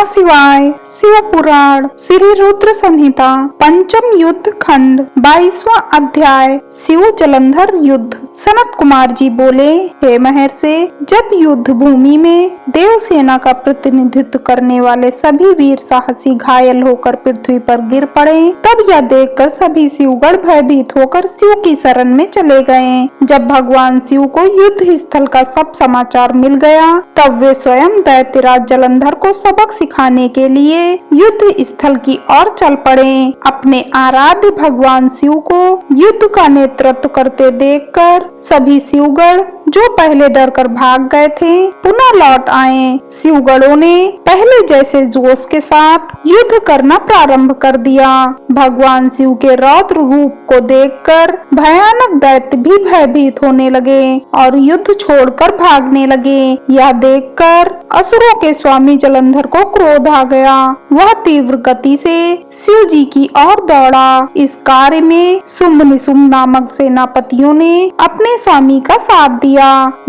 शिवाय। शिव पुराण श्री रुद्र संहिता पंचम युद्ध खंड 22वां अध्याय। शिव जलंधर युद्ध। सनत कुमार जी बोले, हे महर्षि, जब युद्ध भूमि में देव सेना का प्रतिनिधित्व करने वाले सभी वीर साहसी घायल होकर पृथ्वी पर गिर पड़े, तब यह देखकर सभी शिवगण भयभीत होकर शिव की शरण में चले गए। जब भगवान शिव को युद्ध स्थल का सब समाचार मिल गया, तब वे स्वयं दैत्यराज जलंधर को सबक सिखाने के लिए युद्ध स्थल की ओर चल पड़े। अपने आराध्य भगवान शिव को युद्ध का नेतृत्व करते देखकर सभी शिवगण जो पहले डरकर भाग गए थे, पुनः लौट आए। शिवगणों ने पहले जैसे जोश के साथ युद्ध करना प्रारंभ कर दिया। भगवान शिव के रौद्र रूप को देखकर भयानक दैत्य भी भयभीत होने लगे और युद्ध छोड़कर भागने लगे। यह देखकर असुरों के स्वामी जलंधर को क्रोध आ गया। वह तीव्र गति से शिव जी की ओर दौड़ा। इस कार्य में शुंभ निशुंभ नामक सेनापतियों ने अपने स्वामी का साथ दिया।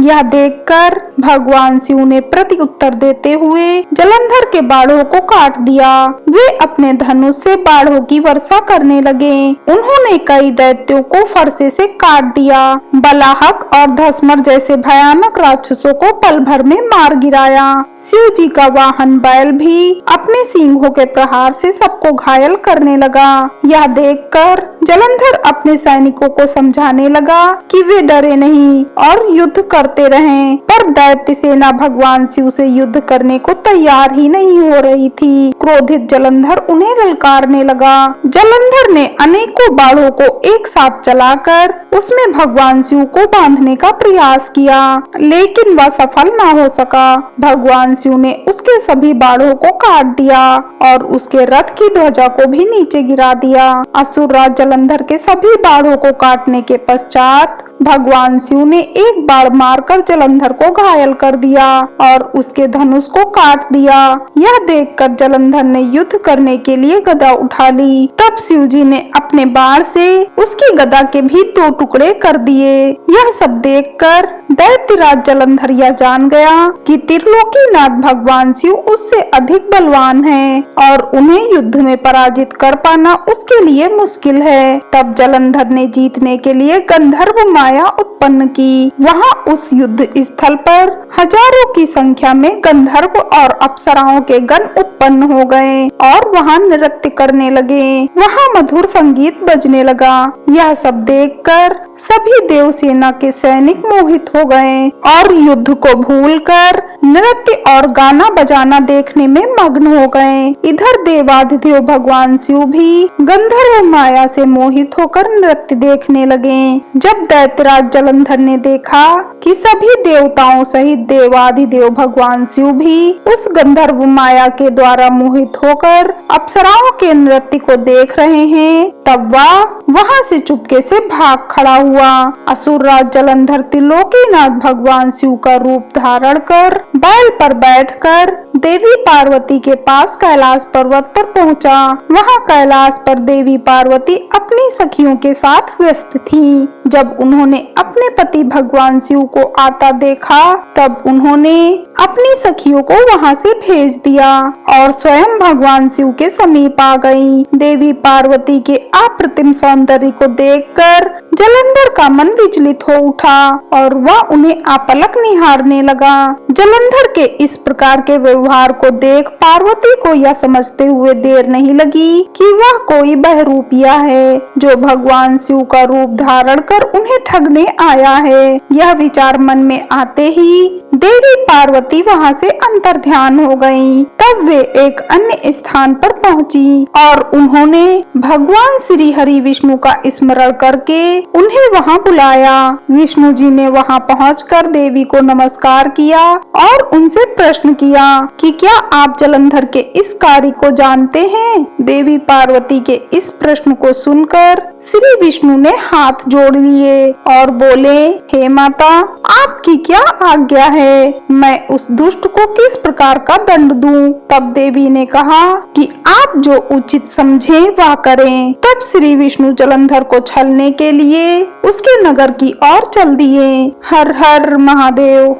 यह देखकर भगवान शिव ने प्रति उत्तर देते हुए जलंधर के बाणों को काट दिया। वे अपने धनुष से बाणों की वर्षा करने लगे। उन्होंने कई दैत्यों को फरसे से काट दिया। बलाहक और धसमर जैसे भयानक राक्षसों को पल भर में मार गिराया। शिव जी का वाहन बैल भी अपने सींगों के प्रहार से सबको घायल करने लगा। यह देखकर जलंधर अपने सैनिकों को समझाने लगा कि वे डरे नहीं और युद्ध करते रहें, पर दैत्य सेना भगवान शिव से युद्ध करने को तैयार ही नहीं हो रही थी। क्रोधित जलंधर उन्हें ललकारने लगा। जलंधर ने अनेकों बाणों को एक साथ चलाकर उसमें भगवान शिव को बांधने का प्रयास किया, लेकिन वह सफल न हो सका। भगवान शिव ने उसके सभी बाणों को काट दिया और उसके रथ की ध्वजा को भी नीचे गिरा दिया। असुरराज जलंधर के सभी बाणों को काटने के पश्चात भगवान शिव ने एक बाण मारकर जलंधर को घायल कर दिया और उसके धनुष को काट दिया। यह देखकर जलंधर ने युद्ध करने के लिए गदा उठा ली। तब शिव जी ने अपने बाण से उसकी गदा के भी 2 टुकड़े कर दिए। यह सब देखकर दैत्यराज जलंधर यह जान गया कि त्रिलोकीनाथ भगवान शिव उससे अधिक बलवान है और उन्हें युद्ध में पराजित कर पाना उसके लिए मुश्किल है। तब जलंधर ने जीतने के लिए गंधर्व माया उत्पन्न की। वहाँ उस युद्ध स्थल पर हजारों की संख्या में गंधर्व और अप्सराओं के गण उत्पन्न हो गए और वहाँ नृत्य करने लगे। वहाँ मधुर संगीत बजने लगा। यह सब देखकर सभी देव सेना के सैनिक मोहित हो गए और युद्ध को भूलकर नृत्य और गाना बजाना देखने में मग्न हो गए। इधर देवाधिदेव भगवान शिव भी गंधर्व माया से मोहित होकर नृत्य देखने लगे। जब दैत्यराज जलंधर ने देखा कि सभी देवताओं सहित देवाधिदेव भगवान शिव भी उस गंधर्व माया के द्वारा मोहित होकर अप्सराओं के नृत्य को देख रहे हैं, तब वह वहाँ से चुपके से भाग खड़ा हुआ। असुरराज जलंधर त्रिलोकीनाथ भगवान शिव का रूप धारण कर बैल पर बैठकर देवी पार्वती के पास कैलाश पर्वत पर पहुंचा। वहां कैलाश पर देवी पार्वती अपनी सखियों के साथ व्यस्त थीं। जब उन्होंने अपने पति भगवान शिव को आता देखा, तब उन्होंने अपनी सखियों को वहां से भेज दिया और स्वयं भगवान शिव के समीप आ गईं। देवी पार्वती के अप्रतिम सौंदर्य को देखकर जलंधर का मन विचलित हो उठा और वह उन्हें आपलक निहारने लगा। जलंधर के इस प्रकार के व्यवहार को देख पार्वती को यह समझते हुए देर नहीं लगी कि वह कोई बहरूपिया है जो भगवान शिव का रूप धारण कर उन्हें ठगने आया है। यह विचार मन में आते ही देवी पार्वती वहां से अंतर्ध्यान हो गईं। तब वे एक अन्य स्थान पर पहुंची और उन्होंने भगवान श्री हरि विष्णु का स्मरण करके उन्हें वहां बुलाया। विष्णु जी ने वहां पहुंचकर देवी को नमस्कार किया और उनसे प्रश्न किया कि क्या आप जलंधर के इस कार्य को जानते हैं? देवी पार्वती के इस प्रश्न को सुनकर श्री विष्णु ने हाथ जोड़ लिए और बोले, हे माता, आपकी क्या आज्ञा है? मैं उस दुष्ट को किस प्रकार का दंड दूं? तब देवी ने कहा कि आप जो उचित समझे वह करें। तब श्री विष्णु जलंधर को छलने के लिए उसके नगर की ओर चल दिए। हर हर महादेव।